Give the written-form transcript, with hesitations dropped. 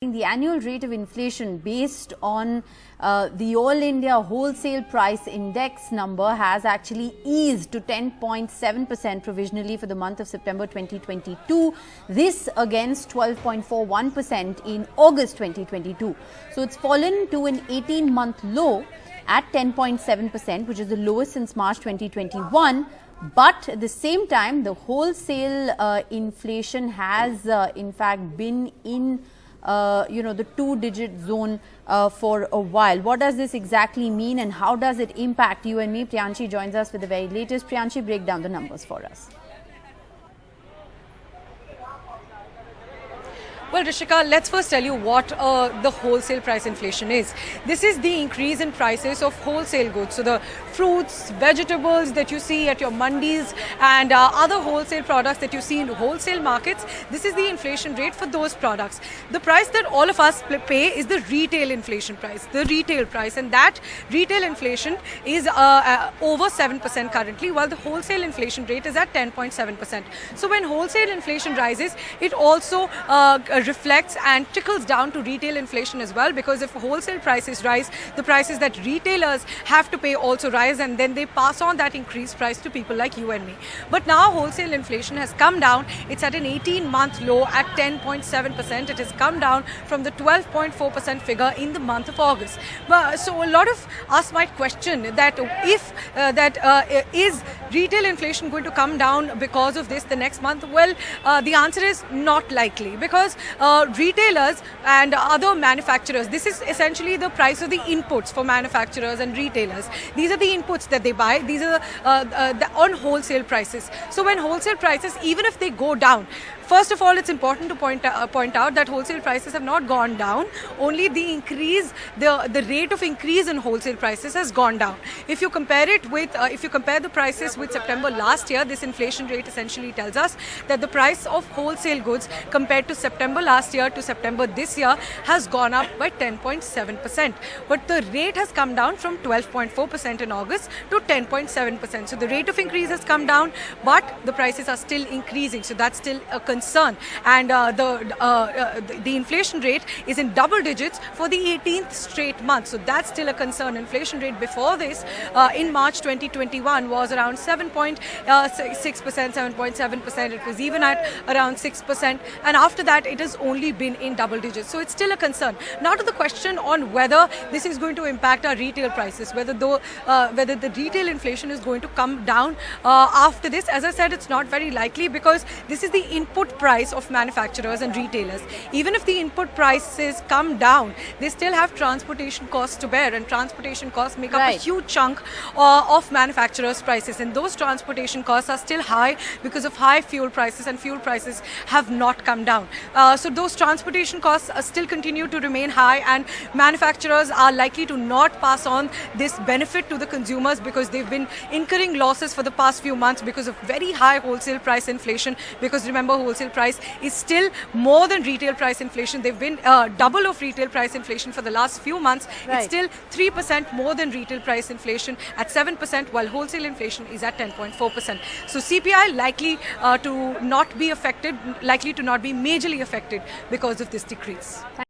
The annual rate of inflation based on the All India Wholesale Price Index number has actually eased to 10.7% provisionally for the month of September 2022. This against 12.41% in August 2022. So it's fallen to an 18-month low at 10.7%, which is the lowest since March 2021. But at the same time, the wholesale inflation has in fact been in the two-digit zone for a while. What does this exactly mean and how does it impact you and me? Priyanshi joins us with the very latest. Priyanshi, break down the numbers for us. Well, Rishika, let's first tell you what the wholesale price inflation is. This is the increase in prices of wholesale goods. So the fruits, vegetables that you see at your mandis and other wholesale products that you see in wholesale markets, this is the inflation rate for those products. The price that all of us pay is the retail inflation price, the retail price, and that retail inflation is over 7% currently, while the wholesale inflation rate is at 10.7%. So when wholesale inflation rises, it also reflects and trickles down to retail inflation as well, because if wholesale prices rise, the prices that retailers have to pay also rise, and then they pass on that increased price to people like you and me. But now wholesale inflation has come down. It's at an 18-month low at 10.7%. It has come down from the 12.4% figure in the month of August. So a lot of us might question that if is retail inflation going to come down because of this the next month? Well, the answer is not likely, because retailers and other manufacturers, this is essentially the price of the inputs for manufacturers and retailers. These are the inputs that they buy. These are on wholesale prices. So when wholesale prices, even if they go down, first of all, it's important to point out that wholesale prices have not gone down. Only the increase, the rate of increase in wholesale prices has gone down. If you compare it with, if you compare the prices with September last year, this inflation rate essentially tells us that the price of wholesale goods compared to September last year to September this year has gone up by 10.7%. But the rate has come down from 12.4% in August to 10.7%. So the rate of increase has come down, but the prices are still increasing. So that's still a concern. And the inflation rate is in double digits for the 18th straight month. So that's still a concern. Inflation rate before this in March 2021 was around 7.6%, 7.7%. It was even at around 6%. And after that, it has only been in double digits. So it's still a concern. Now to the question on whether this is going to impact our retail prices, whether the retail inflation is going to come down after this. As I said, it's not very likely, because this is the input price of manufacturers and retailers. Even if the input prices come down, they still have transportation costs to bear, and transportation costs make up a huge chunk of manufacturers' prices, and those transportation costs are still high because of high fuel prices, and fuel prices have not come down. So those transportation costs still continue to remain high, and manufacturers are likely to not pass on this benefit to the consumers, because they've been incurring losses for the past few months because of very high wholesale price inflation. Because remember, wholesale price is still more than retail price inflation. They've been double of retail price inflation for the last few months. It's still 3% more than retail price inflation at 7%, while wholesale inflation is at 10.4%. So CPI likely to not be affected, likely to not be majorly affected because of this decrease.